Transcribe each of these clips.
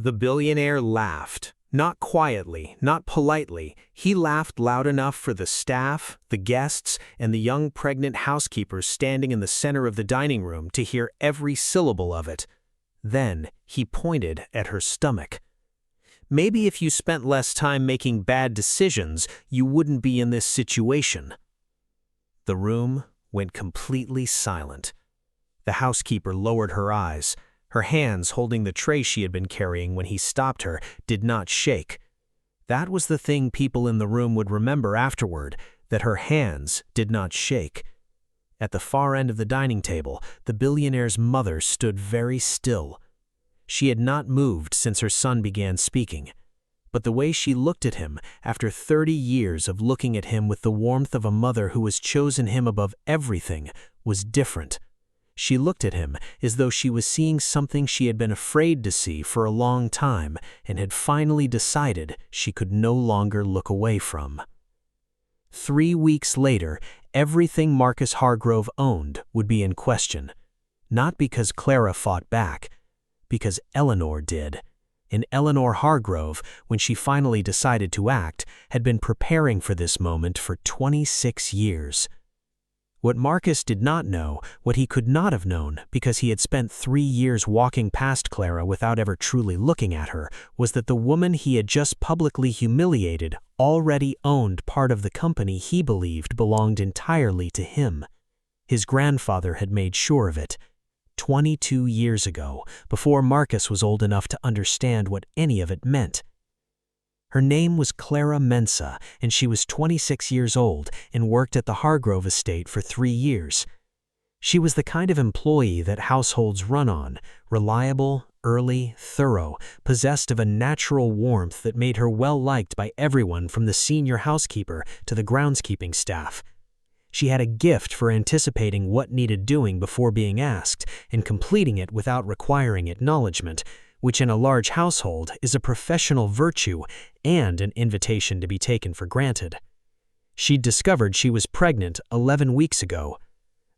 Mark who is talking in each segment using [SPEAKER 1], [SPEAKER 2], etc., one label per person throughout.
[SPEAKER 1] The billionaire laughed. Not quietly, not politely. He laughed loud enough for the staff, the guests, and the young pregnant housekeepers standing in the center of the dining room to hear every syllable of it. Then he pointed at her stomach. Maybe if you spent less time making bad decisions, you wouldn't be in this situation. The room went completely silent. The housekeeper lowered her eyes. Her hands holding the tray she had been carrying when he stopped her did not shake. That was the thing people in the room would remember afterward, that her hands did not shake. At the far end of the dining table, the billionaire's mother stood very still. She had not moved since her son began speaking. But the way she looked at him, after 30 years of looking at him with the warmth of a mother who has chosen him above everything, was different. She looked at him as though she was seeing something she had been afraid to see for a long time and had finally decided she could no longer look away from. 3 weeks later, everything Marcus Hargrove owned would be in question. Not because Clara fought back, because Eleanor did. And Eleanor Hargrove, when she finally decided to act, had been preparing for this moment for 26 years. What Marcus did not know, what he could not have known because he had spent 3 years walking past Clara without ever truly looking at her, was that the woman he had just publicly humiliated already owned part of the company he believed belonged entirely to him. His grandfather had made sure of it. 22 years ago, before Marcus was old enough to understand what any of it meant. Her name was Clara Mensa, and she was 26 years old and worked at the Hargrove estate for 3 years. She was the kind of employee that households run on, reliable, early, thorough, possessed of a natural warmth that made her well-liked by everyone from the senior housekeeper to the groundskeeping staff. She had a gift for anticipating what needed doing before being asked and completing it without requiring acknowledgement, which in a large household is a professional virtue and an invitation to be taken for granted. She'd discovered she was pregnant 11 weeks ago.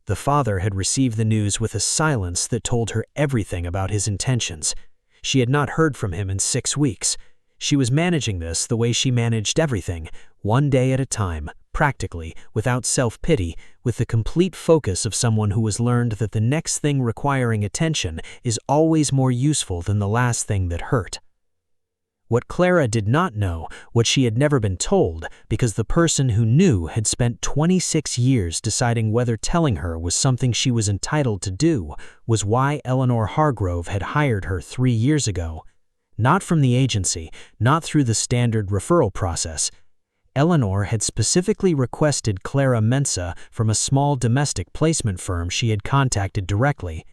[SPEAKER 1] The father had received the news with a silence that told her everything about his intentions. She had not heard from him in 6 weeks. She was managing this the way she managed everything, one day at a time, practically, without self-pity, with the complete focus of someone who has learned that the next thing requiring attention is always more useful than the last thing that hurt. What Clara did not know, what she had never been told, because the person who knew had spent 26 years deciding whether telling her was something she was entitled to do, was why Eleanor Hargrove had hired her 3 years ago. Not from the agency, not through the standard referral process. Eleanor had specifically requested Clara Mensa from a small domestic placement firm she had contacted directly.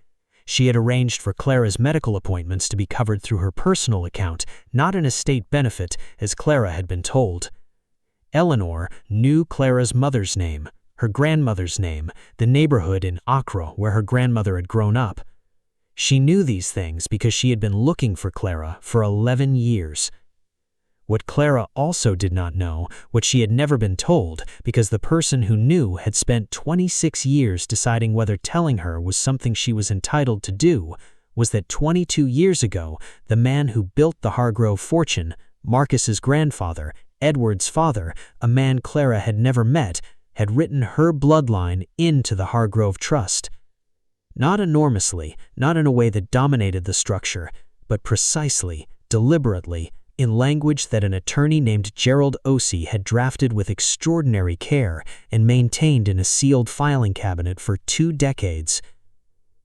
[SPEAKER 1] She had arranged for Clara's medical appointments to be covered through her personal account, not an estate benefit, as Clara had been told. Eleanor knew Clara's mother's name, her grandmother's name, the neighborhood in Accra where her grandmother had grown up. She knew these things because she had been looking for Clara for 11 years. What Clara also did not know, what she had never been told, because the person who knew had spent 26 years deciding whether telling her was something she was entitled to do, was that 22 years ago, the man who built the Hargrove fortune, Marcus's grandfather, Edward's father, a man Clara had never met, had written her bloodline into the Hargrove Trust. Not enormously, not in a way that dominated the structure, but precisely, deliberately, in language that an attorney named Gerald Osey had drafted with extraordinary care and maintained in a sealed filing cabinet for 2 decades.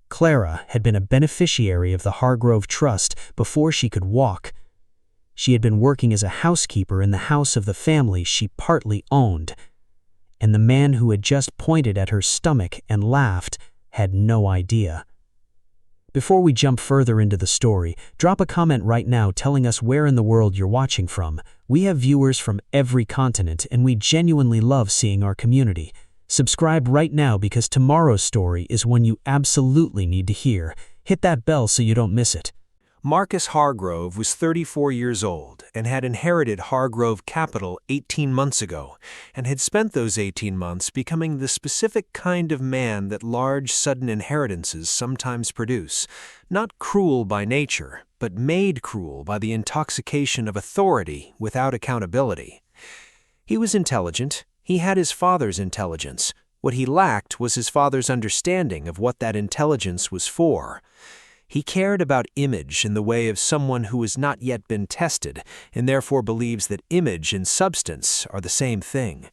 [SPEAKER 1] Clara had been a beneficiary of the Hargrove Trust before she could walk. She had been working as a housekeeper in the house of the family she partly owned. And the man who had just pointed at her stomach and laughed had no idea. Before we jump further into the story, drop a comment right now telling us where in the world you're watching from. We have viewers from every continent, and we genuinely love seeing our community. Subscribe right now because tomorrow's story is one you absolutely need to hear. Hit that bell so you don't miss it.
[SPEAKER 2] Marcus Hargrove was 34 years old and had inherited Hargrove Capital 18 months ago, and had spent those 18 months becoming the specific kind of man that large, sudden inheritances sometimes produce. Not cruel by nature, but made cruel by the intoxication of authority without accountability. He was intelligent. He had his father's intelligence. What he lacked was his father's understanding of what that intelligence was for. He cared about image in the way of someone who has not yet been tested and therefore believes that image and substance are the same thing.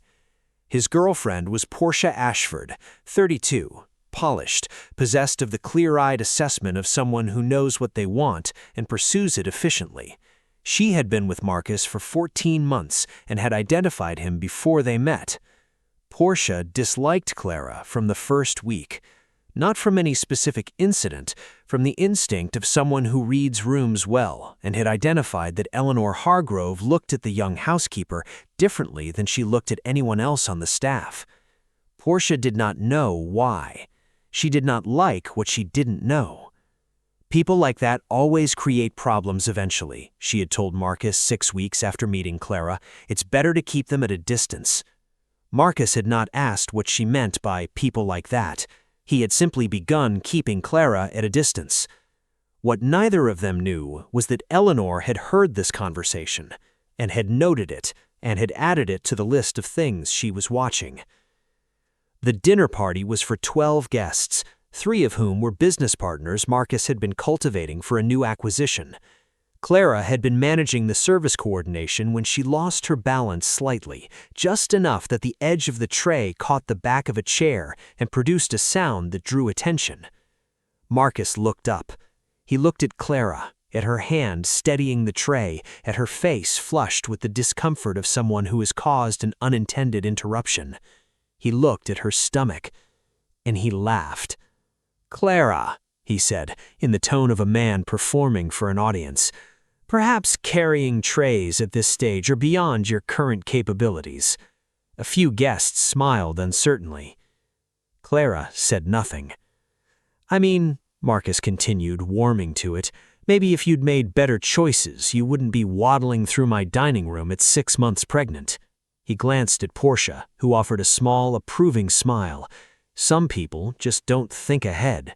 [SPEAKER 2] His girlfriend was Portia Ashford, 32, polished, possessed of the clear-eyed assessment of someone who knows what they want and pursues it efficiently. She had been with Marcus for 14 months and had identified him before they met. Portia disliked Clara from the first week. Not from any specific incident, from the instinct of someone who reads rooms well, and had identified that Eleanor Hargrove looked at the young housekeeper differently than she looked at anyone else on the staff. Portia did not know why. She did not like what she didn't know. People like that always create problems eventually, she had told Marcus 6 weeks after meeting Clara. It's better to keep them at a distance. Marcus had not asked what she meant by people like that. He had simply begun keeping Clara at a distance. What neither of them knew was that Eleanor had heard this conversation, and had noted it, and had added it to the list of things she was watching. The dinner party was for 12 guests, 3 of whom were business partners Marcus had been cultivating for a new acquisition. Clara had been managing the service coordination when she lost her balance slightly, just enough that the edge of the tray caught the back of a chair and produced a sound that drew attention. Marcus looked up. He looked at Clara, at her hand steadying the tray, at her face flushed with the discomfort of someone who has caused an unintended interruption. He looked at her stomach, and he laughed. "Clara," he said, in the tone of a man performing for an audience, "perhaps carrying trays at this stage are beyond your current capabilities." A few guests smiled uncertainly. Clara said nothing. "I mean," Marcus continued, warming to it, "maybe if you'd made better choices, you wouldn't be waddling through my dining room at 6 months pregnant." He glanced at Portia, who offered a small, approving smile. Some people just don't think ahead.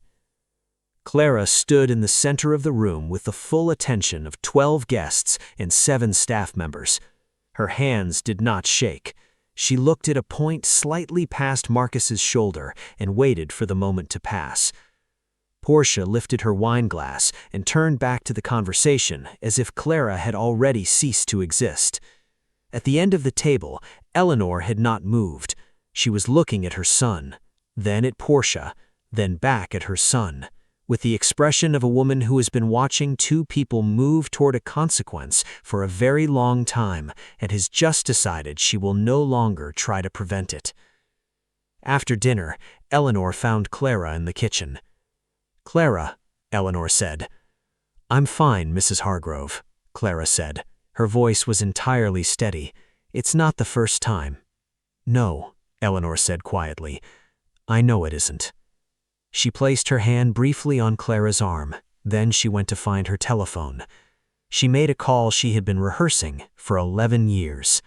[SPEAKER 2] Clara stood in the center of the room with the full attention of 12 guests and 7 staff members. Her hands did not shake. She looked at a point slightly past Marcus's shoulder and waited for the moment to pass. Portia lifted her wine glass and turned back to the conversation as if Clara had already ceased to exist. At the end of the table, Eleanor had not moved. She was looking at her son, then at Portia, then back at her son, with the expression of a woman who has been watching 2 people move toward a consequence for a very long time and has just decided she will no longer try to prevent it. After dinner, Eleanor found Clara in the kitchen. "Clara," Eleanor said. "I'm fine, Mrs. Hargrove," Clara said. Her voice was entirely steady. "It's not the first time." "No," Eleanor said quietly. "I know it isn't." She placed her hand briefly on Clara's arm. Then she went to find her telephone. She made a call she had been rehearsing for 11 years.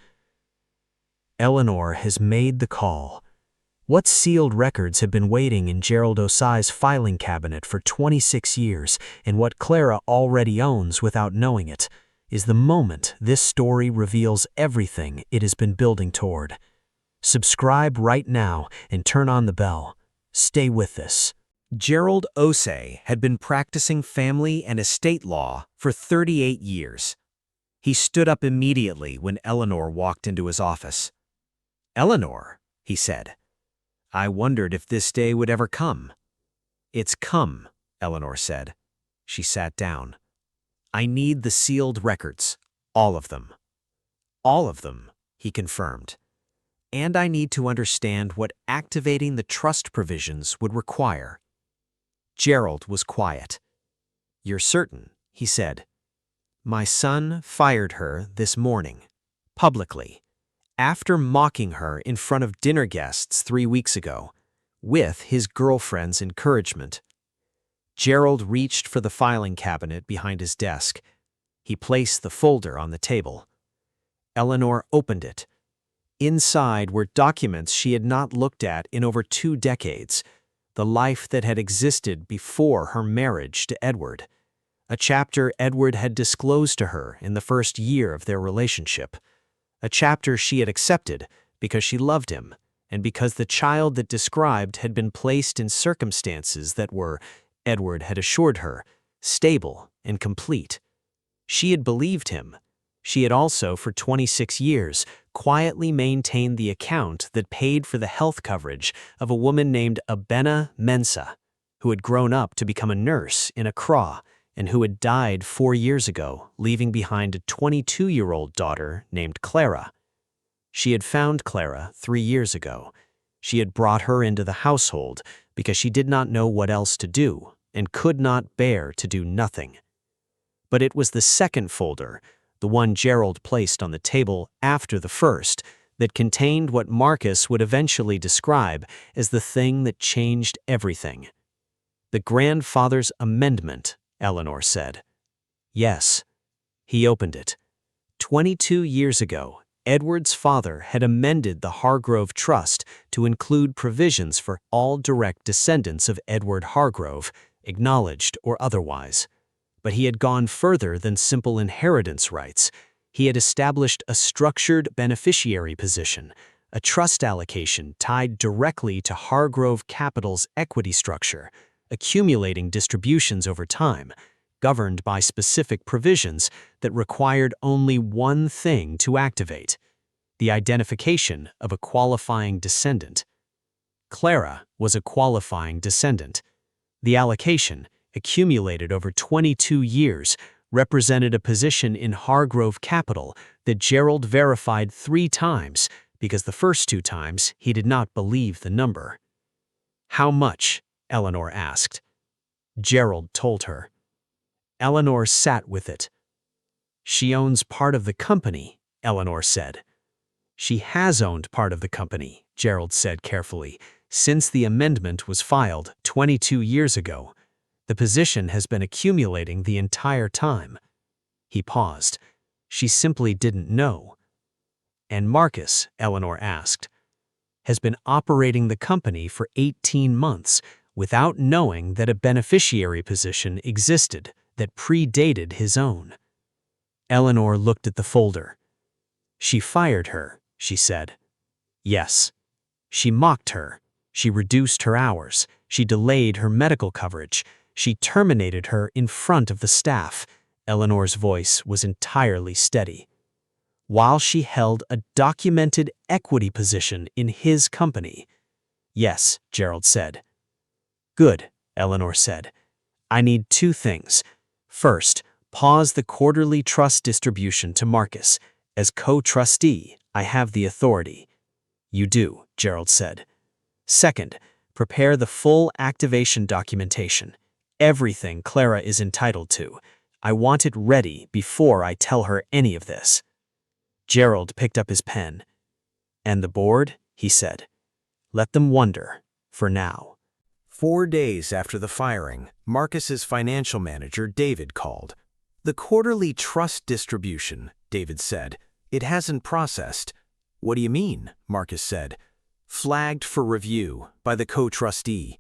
[SPEAKER 2] Eleanor has made the call. What sealed records have been waiting in Gerald Osai's filing cabinet for 26 years, and what Clara already owns without knowing it, is the moment this story reveals everything it has been building toward. Subscribe right now and turn on the bell. Stay with us. Gerald Osai had been practicing family and estate law for 38 years. He stood up immediately when Eleanor walked into his office. "Eleanor," he said, "I wondered if this day would ever come." "It's come," Eleanor said. She sat down. "I need the sealed records, all of them." "All of them," he confirmed. "And I need to understand what activating the trust provisions would require." Gerald was quiet. "You're certain," he said. "My son fired her this morning, publicly, after mocking her in front of dinner guests 3 weeks ago, with his girlfriend's encouragement." Gerald reached for the filing cabinet behind his desk. He placed the folder on the table. Eleanor opened it. Inside were documents she had not looked at in over 2 decades, the life that had existed before her marriage to Edward. a chapter Edward had disclosed to her in the first year of their relationship, a chapter she had accepted because she loved him and because the child that described had been placed in circumstances that were, Edward had assured her, stable and complete. She had believed him. She had also, for 26 years, quietly maintained the account that paid for the health coverage of a woman named Abena Mensa, who had grown up to become a nurse in Accra and who had died 4 years ago, leaving behind a 22-year-old daughter named Clara. She had found Clara 3 years ago. She had brought her into the household because she did not know what else to do and could not bear to do nothing. But it was the second folder, the one Gerald placed on the table after the first, that contained what Marcus would eventually describe as the thing that changed everything. The grandfather's amendment, Eleanor said. Yes. He opened it. 22 years ago, Edward's father had amended the Hargrove Trust to include provisions for all direct descendants of Edward Hargrove, acknowledged or otherwise. But he had gone further than simple inheritance rights. He had established a structured beneficiary position, a trust allocation tied directly to Hargrove Capital's equity structure, accumulating distributions over time, governed by specific provisions that required only one thing to activate: the identification of a qualifying descendant. Clara was a qualifying descendant. The allocation, accumulated over 22 years, represented a position in Hargrove Capital that Gerald verified 3 times because the first 2 times he did not believe the number. How much? Eleanor asked. Gerald told her. Eleanor sat with it. She owns part of the company, Eleanor said. She has owned part of the company, Gerald said carefully, since the amendment was filed 22 years ago. The position has been accumulating the entire time. He paused. She simply didn't know. And Marcus, Eleanor asked, has been operating the company for 18 months without knowing that a beneficiary position existed that predated his own. Eleanor looked at the folder. She fired her, she said. Yes. She mocked her. She reduced her hours. She delayed her medical coverage. She terminated her in front of the staff. Eleanor's voice was entirely steady. While she held a documented equity position in his company. Yes, Gerald said. Good, Eleanor said. I need 2 things. First, pause the quarterly trust distribution to Marcus. As co-trustee, I have the authority. You do, Gerald said. Second, prepare the full activation documentation. Everything Clara is entitled to. I want it ready before I tell her any of this. Gerald picked up his pen. And the board, he said. Let them wonder, for now. 4 days after the firing, Marcus's financial manager, David, called. The quarterly trust distribution, David said. It hasn't processed. What do you mean? Marcus said. Flagged for review by the co-trustee.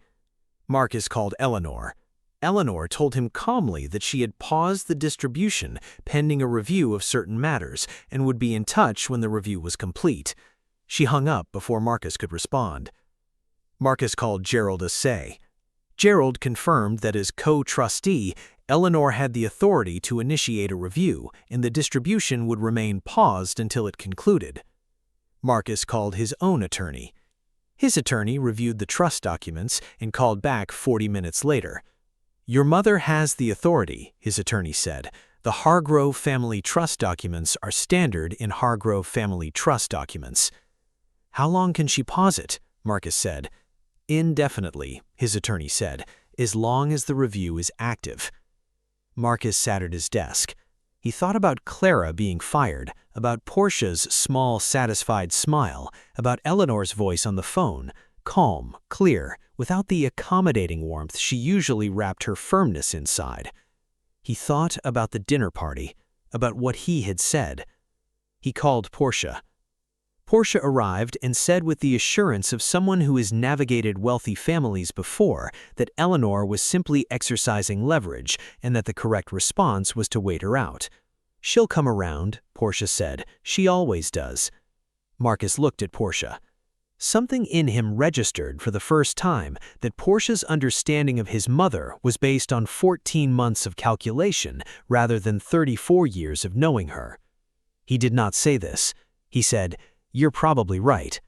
[SPEAKER 2] Marcus called Eleanor. Eleanor told him calmly that she had paused the distribution pending a review of certain matters and would be in touch when the review was complete. She hung up before Marcus could respond. Marcus called Gerald a say. Gerald confirmed that as co-trustee, Eleanor had the authority to initiate a review and the distribution would remain paused until it concluded. Marcus called his own attorney. His attorney reviewed the trust documents and called back 40 minutes later. Your mother has the authority, his attorney said. The Hargrove family trust documents are standard in Hargrove family trust documents. How long can she pause it? Marcus said. Indefinitely, his attorney said, as long as the review is active. Marcus sat at his desk. He thought about Clara being fired, about Portia's small, satisfied smile, about Eleanor's voice on the phone, calm, clear, without the accommodating warmth she usually wrapped her firmness inside. He thought about the dinner party, about what he had said. He called Portia. Portia arrived and said with the assurance of someone who has navigated wealthy families before that Eleanor was simply exercising leverage and that the correct response was to wait her out. "She'll come around," Portia said. "She always does." Marcus looked at Portia. Something in him registered for the first time that Portia's understanding of his mother was based on 14 months of calculation rather than 34 years of knowing her. He did not say this. He said, "You're probably right."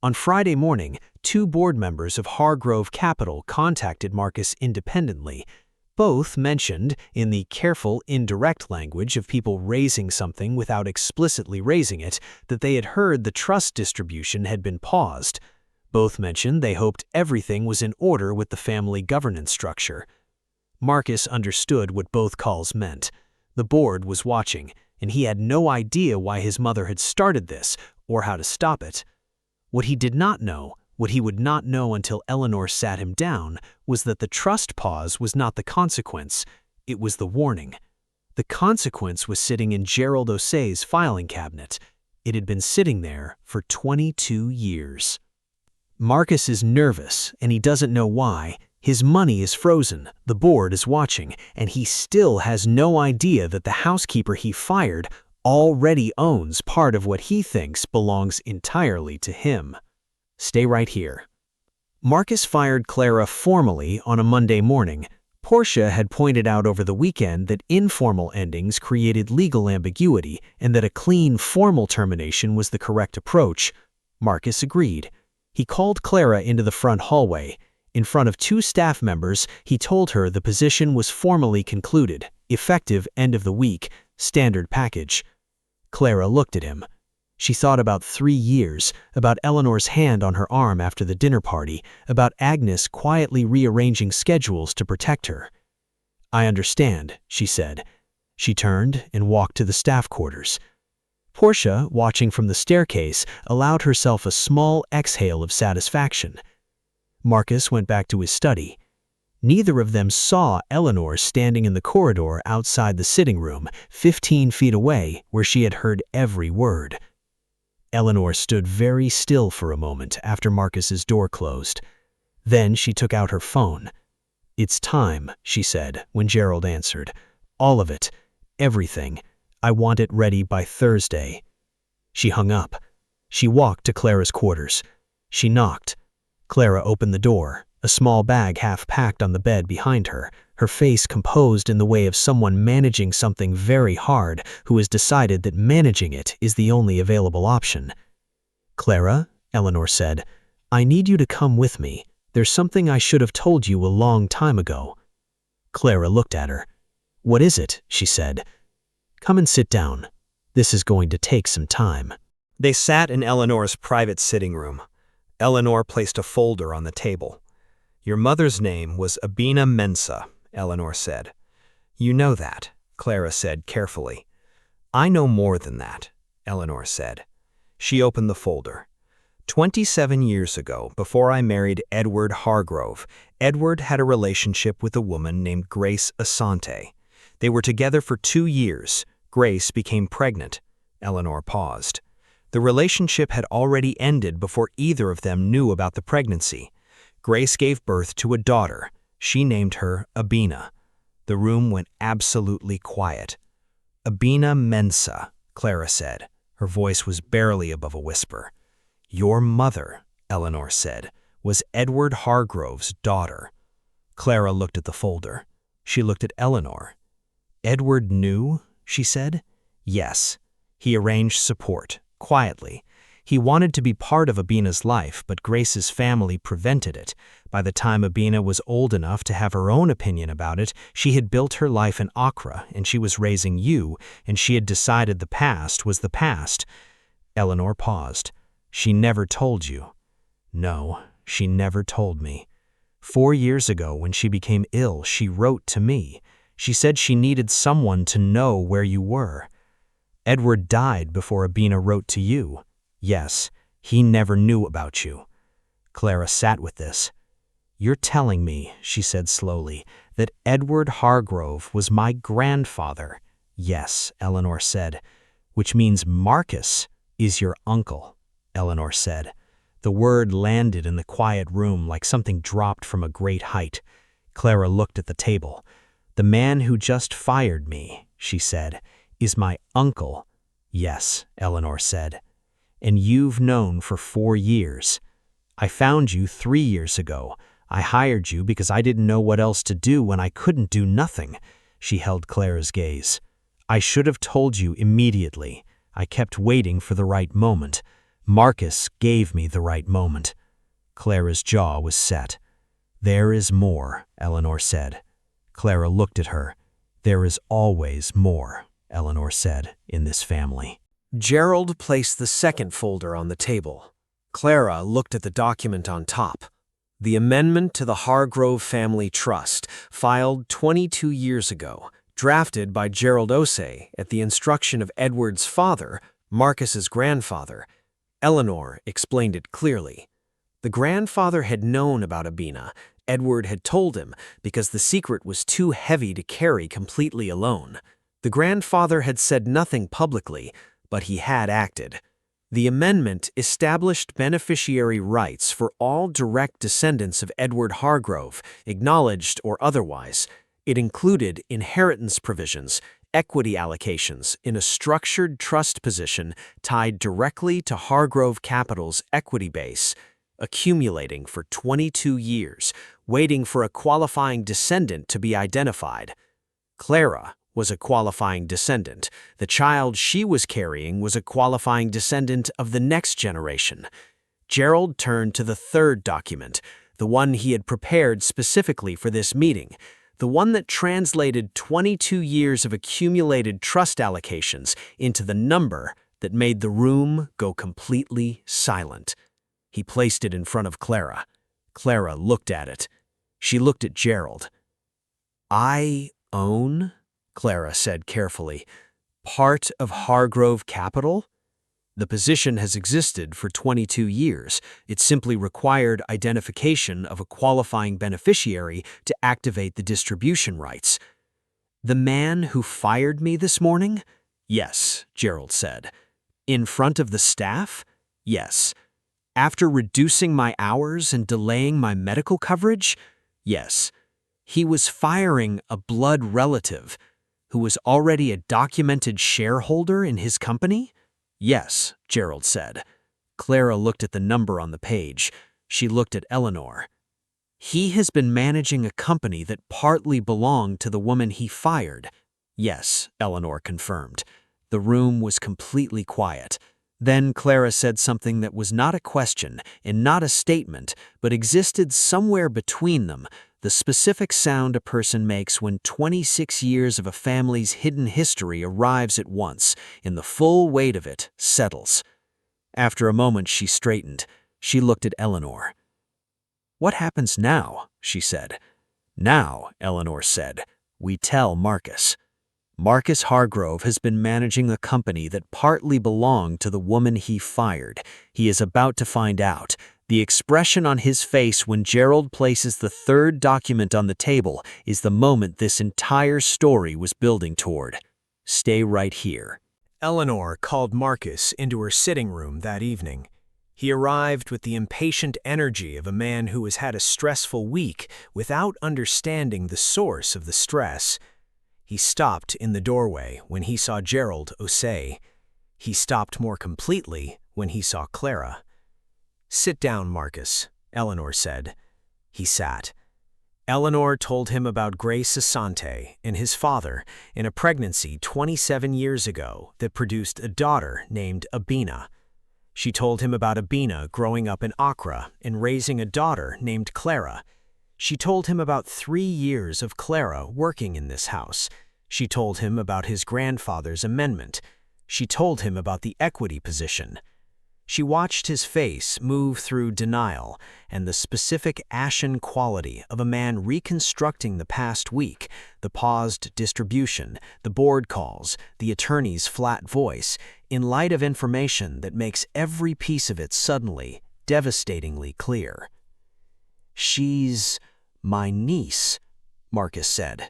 [SPEAKER 2] On Friday morning, 2 board members of Hargrove Capital contacted Marcus independently. Both mentioned, in the careful, indirect language of people raising something without explicitly raising it, that they had heard the trust distribution had been paused. Both mentioned they hoped everything was in order with the family governance structure. Marcus understood what both calls meant. The board was watching, and he had no idea why his mother had started this or how to stop it. What he did not know, what he would not know until Eleanor sat him down, was that the trust pause was not the consequence, it was the warning. The consequence was sitting in Gerald O'Sea's filing cabinet. It had been sitting there for 22 years. Marcus is nervous, and he doesn't know why. His money is frozen, the board is watching, and he still has no idea that the housekeeper he fired already owns part of what he thinks belongs entirely to him. Stay right here. Marcus fired Clara formally on a Monday morning. Portia had pointed out over the weekend that informal endings created legal ambiguity and that a clean, formal termination was the correct approach. Marcus agreed. He called Clara into the front hallway. In front of 2 staff members, he told her the position was formally concluded, effective end of the week, standard package. Clara looked at him. She thought about 3 years, about Eleanor's hand on her arm after the dinner party, about Agnes quietly rearranging schedules to protect her. "I understand," she said. She turned and walked to the staff quarters. Portia, watching from the staircase, allowed herself a small exhale of satisfaction. Marcus went back to his study. Neither of them saw Eleanor standing in the corridor outside the sitting room, 15 feet away, where she had heard every word. Eleanor stood very still for a moment after Marcus's door closed. Then she took out her phone. "It's time," she said when Gerald answered. "All of it. Everything. I want it ready by Thursday." She hung up. She walked to Clara's quarters. She knocked. Clara opened the door, a small bag half-packed on the bed behind her, her face composed in the way of someone managing something very hard who has decided that managing it is the only available option. "Clara," Eleanor said, "I need you to come with me. There's something I should have told you a long time ago." Clara looked at her. "What is it?" she said. "Come and sit down. This is going to take some time." They sat in Eleanor's private sitting room. Eleanor placed a folder on the table. "Your mother's name was Abina Mensa," Eleanor said. "You know that," Clara said carefully. "I know more than that," Eleanor said. She opened the folder. 27 years ago, before I married Edward Hargrove, Edward had a relationship with a woman named Grace Asante. They were together for 2 years. Grace became pregnant. Eleanor paused. The relationship had already ended before either of them knew about the pregnancy. Grace gave birth to a daughter. She named her Abina. The room went absolutely quiet. "Abina Mensa," Clara said. Her voice was barely above a whisper. "Your mother," Eleanor said, "was Edward Hargrove's daughter." Clara looked at the folder. She looked at Eleanor. "Edward knew?" she said. "Yes. He arranged support, quietly. He wanted to be part of Abina's life, but Grace's family prevented it. By the time Abina was old enough to have her own opinion about it, she had built her life in Accra, and she was raising you, and she had decided the past was the past." Eleanor paused. "She never told you?" "No, she never told me. 4 years ago, when she became ill, she wrote to me. She said she needed someone to know where you were." "Edward died before Abina wrote to you?" "Yes, he never knew about you." Clara sat with this. "You're telling me," she said slowly, "that Edward Hargrove was my grandfather?" "Yes," Eleanor said. "Which means Marcus," is your uncle, Eleanor said. The word landed in the quiet room like something dropped from a great height. Clara looked at the table. The man who just fired me, she said, is my uncle. Yes, Eleanor said. And you've known for 4 years. I found you 3 years ago. I hired you because I didn't know what else to do when I couldn't do nothing. She held Clara's gaze. I should have told you immediately. I kept waiting for the right moment. Marcus gave me the right moment. Clara's jaw was set. There is more, Eleanor said. Clara looked at her. There is always more, Eleanor said, in this family.
[SPEAKER 1] Gerald placed the second folder on the table. Clara looked at the document on top. The amendment to the Hargrove Family Trust, filed 22 years ago, drafted by Gerald Osei at the instruction of Edward's father, Marcus's grandfather. Eleanor explained it clearly. The grandfather had known about Abina. Edward had told him because the secret was too heavy to carry completely alone. The grandfather had said nothing publicly, but he had acted. The amendment established beneficiary rights for all direct descendants of Edward Hargrove, acknowledged or otherwise. It included inheritance provisions, equity allocations in a structured trust position tied directly to Hargrove Capital's equity base, accumulating for 22 years, waiting for a qualifying descendant to be identified. Clara was a qualifying descendant. The child she was carrying was a qualifying descendant of the next generation. Gerald turned to the third document, the one he had prepared specifically for this meeting, the one that translated 22 years of accumulated trust allocations into the number that made the room go completely silent. He placed it in front of Clara. Clara looked at it. She looked at Gerald. I own, Clara said carefully, part of Hargrove Capital? The position has existed for 22 years. It simply required identification of a qualifying beneficiary to activate the distribution rights. The man who fired me this morning? Yes, Gerald said. In front of the staff? Yes. After reducing my hours and delaying my medical coverage? Yes. He was firing a blood relative who was already a documented shareholder in his company? Yes, Gerald said. Clara looked at the number on the page. She looked at Eleanor. He has been managing a company that partly belonged to the woman he fired. Yes, Eleanor confirmed. The room was completely quiet. Then Clara said something that was not a question and not a statement, but existed somewhere between them, the specific sound a person makes when 26 years of a family's hidden history arrives at once, and the full weight of it settles. After a moment she straightened. She looked at Eleanor. What happens now? She said. Now, Eleanor said, we tell Marcus. Marcus Hargrove has been managing a company that partly belonged to the woman he fired. He is about to find out. The expression on his face when Gerald places the third document on the table is the moment this entire story was building toward. Stay right here. Eleanor called Marcus into her sitting room that evening. He arrived with the impatient energy of a man who has had a stressful week without understanding the source of the stress. He stopped in the doorway when he saw Gerald Osei. He stopped more completely when he saw Clara. Sit down, Marcus, Eleanor said. He sat. Eleanor told him about Grace Asante and his father in a pregnancy 27 years ago that produced a daughter named Abina. She told him about Abina growing up in Accra and raising a daughter named Clara. She told him about 3 years of Clara working in this house. She told him about his grandfather's amendment. She told him about the equity position. She watched his face move through denial and the specific ashen quality of a man reconstructing the past week, the paused distribution, the board calls, the attorney's flat voice, in light of information that makes every piece of it suddenly, devastatingly clear. She's my niece, Marcus said.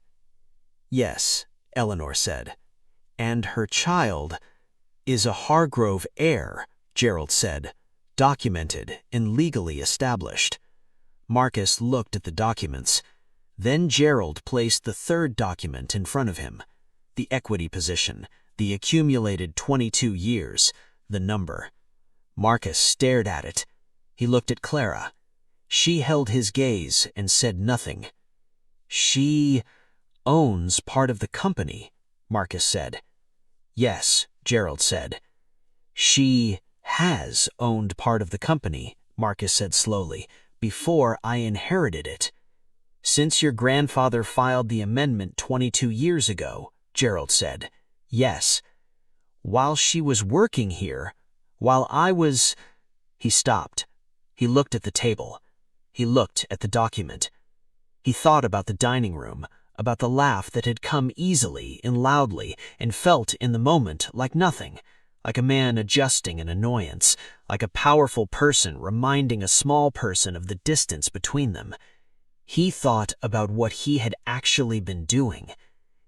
[SPEAKER 1] Yes, Eleanor said. And her child,
[SPEAKER 2] is a Hargrove heir, Gerald said, documented and legally established. Marcus looked at the documents. Then Gerald placed the third document in front of him. The equity position, the accumulated 22 years, the number. Marcus stared at it. He looked at Clara. She held his gaze and said nothing. She owns part of the company, Marcus said. Yes, Gerald said. She has owned part of the company, Marcus said slowly, before I inherited it. Since your grandfather filed the amendment 22 years ago, Gerald said. Yes. While she was working here, while I was... He stopped. He looked at the table. He looked at the document. He thought about the dining room, about the laugh that had come easily and loudly and felt in the moment like nothing, like a man adjusting an annoyance, like a powerful person reminding a small person of the distance between them. He thought about what he had actually been doing.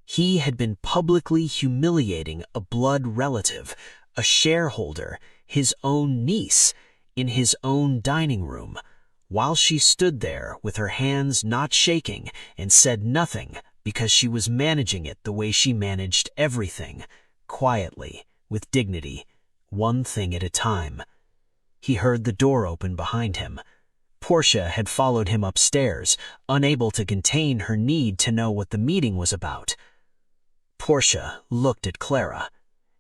[SPEAKER 2] He had been publicly humiliating a blood relative, a shareholder, his own niece, in his own dining room, while she stood there with her hands not shaking and said nothing because she was managing it the way she managed everything, quietly, with dignity, one thing at a time. He heard the door open behind him. Portia had followed him upstairs, unable to contain her need to know what the meeting was about. Portia looked at Clara.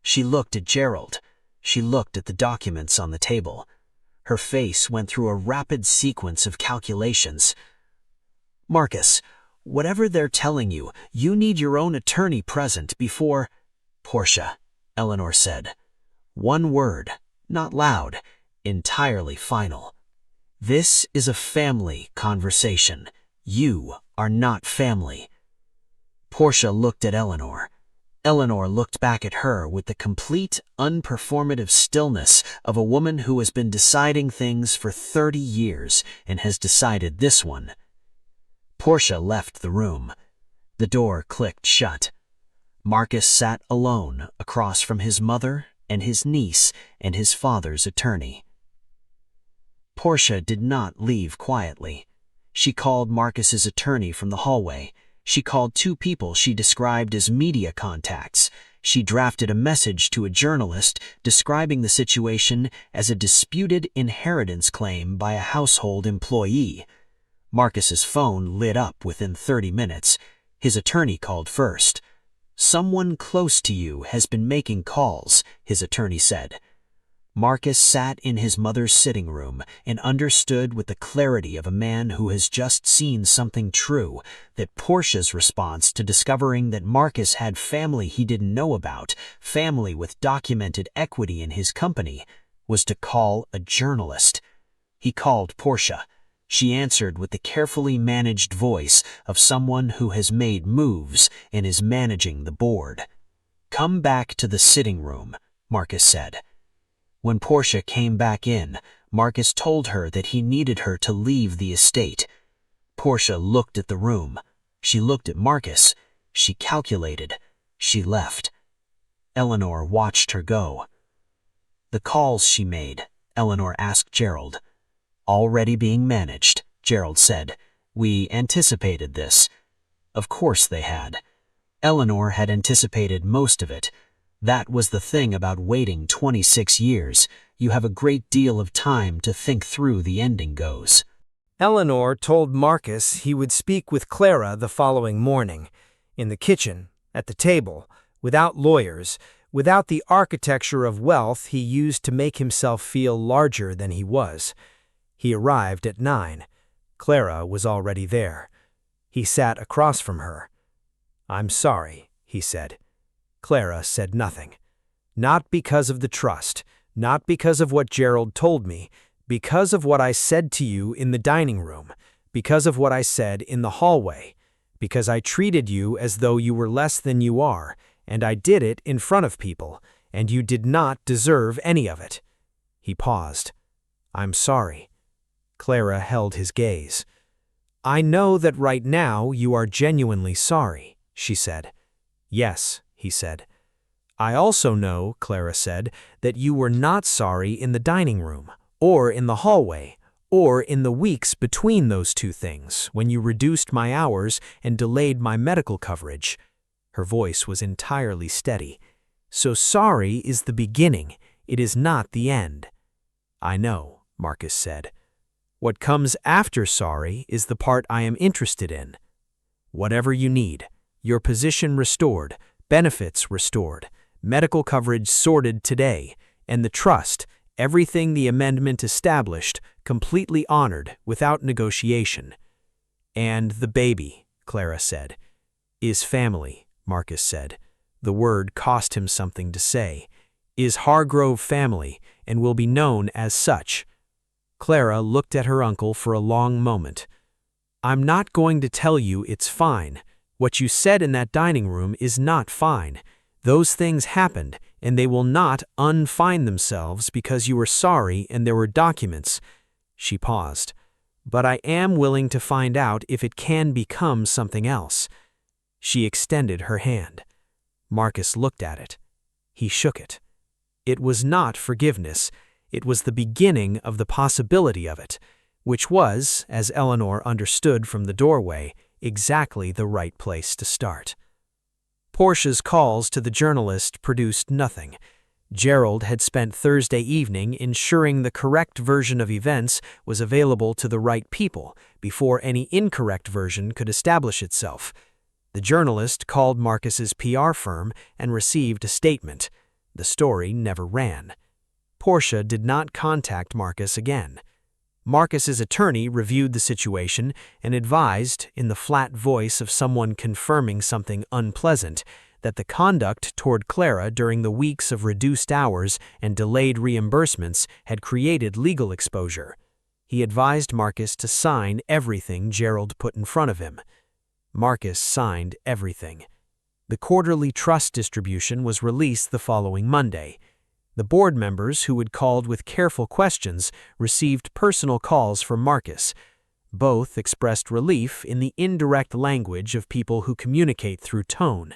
[SPEAKER 2] She looked at Gerald. She looked at the documents on the table. Her face went through a rapid sequence of calculations. Marcus, whatever they're telling you, you need your own attorney present before... Portia, Eleanor said. One word, not loud, entirely final. This is a family conversation. You are not family. Portia looked at Eleanor. Eleanor looked back at her with the complete, unperformative stillness of a woman who has been deciding things for 30 years and has decided this one. Portia left the room. The door clicked shut. Marcus sat alone across from his mother and his niece and his father's attorney. Portia did not leave quietly. She called Marcus's attorney from the hallway. She called two people she described as media contacts. She drafted a message to a journalist describing the situation as a disputed inheritance claim by a household employee. Marcus's phone lit up within 30 minutes. His attorney called first. Someone close to you has been making calls, his attorney said. Marcus sat in his mother's sitting room and understood with the clarity of a man who has just seen something true that Portia's response to discovering that Marcus had family he didn't know about, family with documented equity in his company, was to call a journalist. He called Portia. She answered with the carefully managed voice of someone who has made moves and is managing the board. Come back to the sitting room, Marcus said. When Portia came back in, Marcus told her that he needed her to leave the estate. Portia looked at the room. She looked at Marcus. She calculated. She left. Eleanor watched her go. The calls she made, Eleanor asked Gerald. Already being managed, Gerald said. We anticipated this. Of course they had. Eleanor had anticipated most of it. That was the thing about waiting 26 years. You have a great deal of time to think through the ending goes.
[SPEAKER 1] Eleanor told Marcus he would speak with Clara the following morning, in the kitchen, at the table, without lawyers, without the architecture of wealth he used to make himself feel larger than he was. He arrived at 9. Clara was already there. He sat across from her. "I'm sorry," he said. Clara said nothing. "Not because of the trust, not because of what Gerald told me, because of what I said to you in the dining room, because of what I said in the hallway, because I treated you as though you were less than you are, and I did it in front of people, and you did not deserve any of it." He paused. "I'm sorry." Clara held his gaze. "I know that right now you are genuinely sorry," she said. "Yes," he said. I also know, Clara said, that you were not sorry in the dining room, or in the hallway, or in the weeks between those two things, when you reduced my hours and delayed my medical coverage. Her voice was entirely steady. So sorry is the beginning, it is not the end. I know, Marcus said. What comes after sorry is the part I am interested in. Whatever you need, your position restored, benefits restored, medical coverage sorted today, and the trust, everything the amendment established, completely honored without negotiation. And the baby, Clara said. Is family, Marcus said. The word cost him something to say. Is Hargrove family, and will be known as such. Clara looked at her uncle for a long moment. I'm not going to tell you it's fine. What you said in that dining room is not fine. Those things happened, and they will not unfine themselves because you were sorry and there were documents. She paused. But I am willing to find out if it can become something else. She extended her hand. Marcus looked at it. He shook it. It was not forgiveness. It was the beginning of the possibility of it, which was, as Eleanor understood from the doorway, exactly the right place to start. Portia's calls to the journalist produced nothing. Gerald had spent Thursday evening ensuring the correct version of events was available to the right people before any incorrect version could establish itself. The journalist called Marcus's PR firm and received a statement. The story never ran. Portia did not contact Marcus again. Marcus's attorney reviewed the situation and advised, in the flat voice of someone confirming something unpleasant, that the conduct toward Clara during the weeks of reduced hours and delayed reimbursements had created legal exposure. He advised Marcus to sign everything Gerald put in front of him. Marcus signed everything. The quarterly trust distribution was released the following Monday. The board members who had called with careful questions received personal calls from Marcus. Both expressed relief in the indirect language of people who communicate through tone.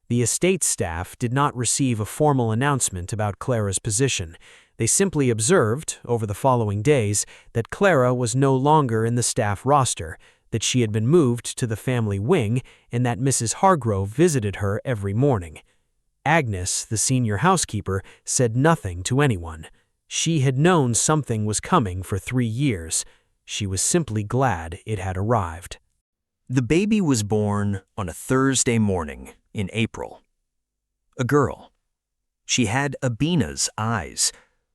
[SPEAKER 1] The estate staff did not receive a formal announcement about Clara's position. They simply observed, over the following days, that Clara was no longer in the staff roster, that she had been moved to the family wing, and that Mrs. Hargrove visited her every morning. Agnes, the senior housekeeper, said nothing to anyone. She had known something was coming for 3 years. She was simply glad it had arrived.
[SPEAKER 2] The baby was born on a Thursday morning in April. A girl. She had Abina's eyes,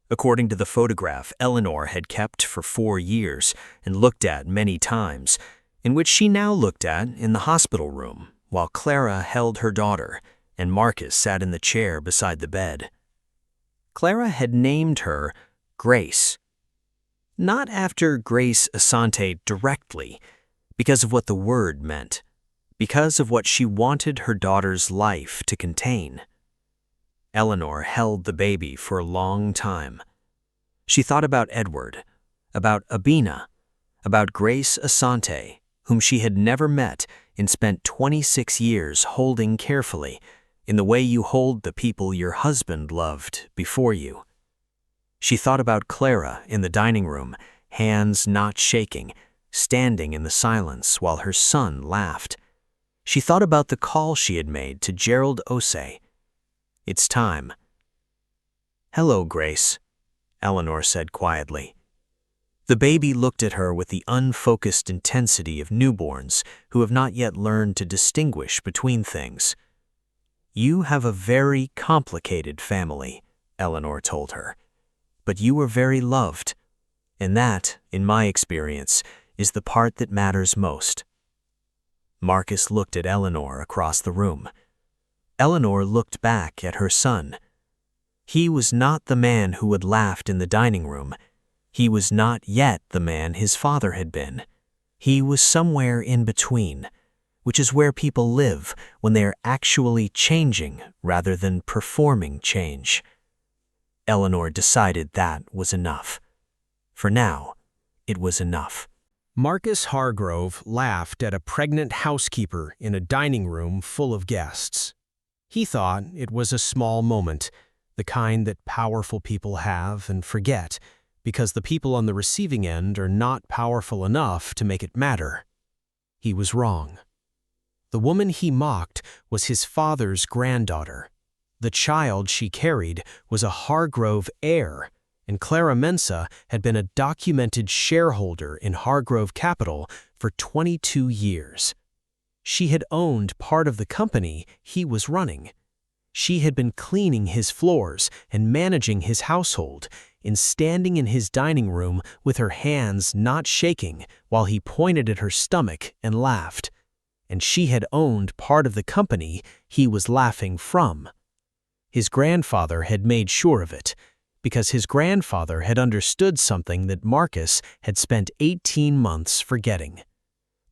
[SPEAKER 2] according to the photograph Eleanor had kept for 4 years and looked at many times, in which she now looked at in the hospital room while Clara held her daughter and Marcus sat in the chair beside the bed. Clara had named her Grace. Not after Grace Asante directly, because of what the word meant, because of what she wanted her daughter's life to contain. Eleanor held the baby for a long time. She thought about Edward, about Abina, about Grace Asante, whom she had never met and spent 26 years holding carefully, in the way you hold the people your husband loved before you. She thought about Clara in the dining room, hands not shaking, standing in the silence while her son laughed. She thought about the call she had made to Gerald Osei. It's time. Hello, Grace, Eleanor said quietly. The baby looked at her with the unfocused intensity of newborns who have not yet learned to distinguish between things. You have a very complicated family, Eleanor told her, but you are very loved, and that, in my experience, is the part that matters most. Marcus looked at Eleanor across the room. Eleanor looked back at her son. He was not the man who had laughed in the dining room. He was not yet the man his father had been. He was somewhere in between, which is where people live when they are actually changing rather than performing change. Eleanor decided that was enough. For now, it was enough.
[SPEAKER 1] Marcus Hargrove laughed at a pregnant housekeeper in a dining room full of guests. He thought it was a small moment, the kind that powerful people have and forget, because the people on the receiving end are not powerful enough to make it matter. He was wrong. The woman he mocked was his father's granddaughter. The child she carried was a Hargrove heir, and Clara Mensa had been a documented shareholder in Hargrove Capital for 22 years. She had owned part of the company he was running. She had been cleaning his floors and managing his household, and standing in his dining room with her hands not shaking while he pointed at her stomach and laughed. And she had owned part of the company he was laughing from. His grandfather had made sure of it, because his grandfather had understood something that Marcus had spent 18 months forgetting.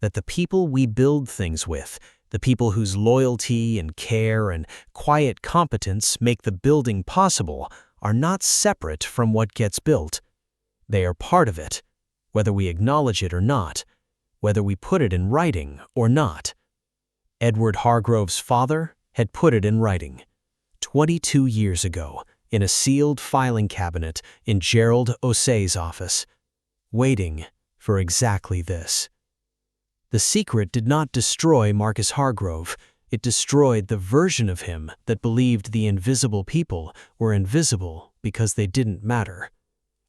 [SPEAKER 1] That the people we build things with, the people whose loyalty and care and quiet competence make the building possible, are not separate from what gets built. They are part of it, whether we acknowledge it or not, whether we put it in writing or not. Edward Hargrove's father had put it in writing 22 years ago in a sealed filing cabinet in Gerald Osei's office, waiting for exactly this. The secret did not destroy Marcus Hargrove. It destroyed the version of him that believed the invisible people were invisible because they didn't matter.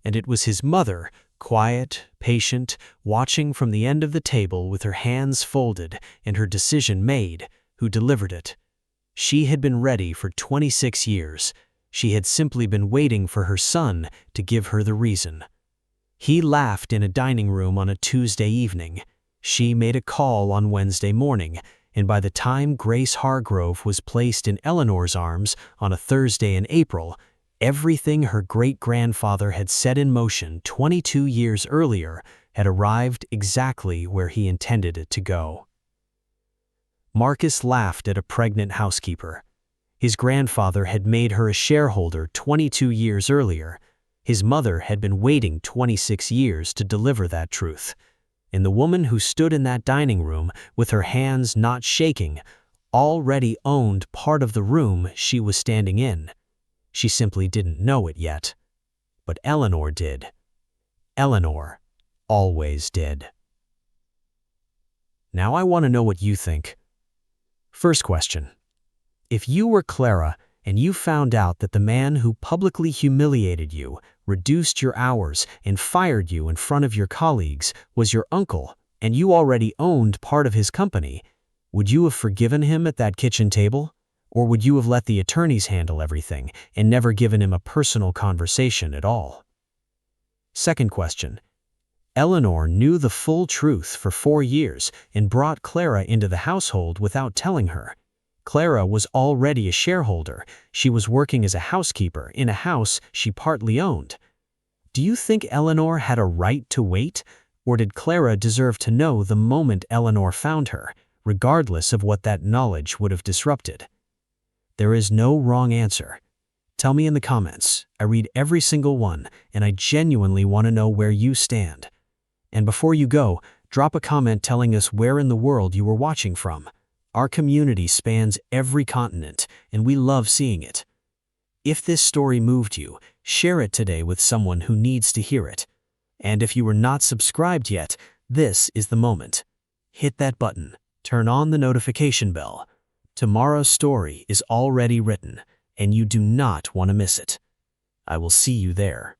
[SPEAKER 1] And it was his mother, quiet, patient, watching from the end of the table with her hands folded and her decision made, who delivered it. She had been ready for 26 years. She had simply been waiting for her son to give her the reason. He laughed in a dining room on a Tuesday evening. She made a call on Wednesday morning, and by the time Grace Hargrove was placed in Eleanor's arms on a Thursday in April, everything her great-grandfather had set in motion 22 years earlier had arrived exactly where he intended it to go. Marcus laughed at a pregnant housekeeper. His grandfather had made her a shareholder 22 years earlier. His mother had been waiting 26 years to deliver that truth. And the woman who stood in that dining room with her hands not shaking already owned part of the room she was standing in. She simply didn't know it yet. But Eleanor did. Eleanor always did. Now I want to know what you think. First question. If you were Clara and you found out that the man who publicly humiliated you, reduced your hours, and fired you in front of your colleagues was your uncle, and you already owned part of his company, would you have forgiven him at that kitchen table? Or would you have let the attorneys handle everything and never given him a personal conversation at all? Second question. Eleanor knew the full truth for 4 years and brought Clara into the household without telling her. Clara was already a shareholder. She was working as a housekeeper in a house she partly owned. Do you think Eleanor had a right to wait, or did Clara deserve to know the moment Eleanor found her, regardless of what that knowledge would have disrupted? There is no wrong answer. Tell me in the comments. I read every single one, and I genuinely want to know where you stand. And before you go, drop a comment telling us where in the world you were watching from. Our community spans every continent, and we love seeing it. If this story moved you, share it today with someone who needs to hear it. And if you were not subscribed yet, this is the moment. Hit that button. Turn on the notification bell. Tomorrow's story is already written, and you do not want to miss it. I will see you there.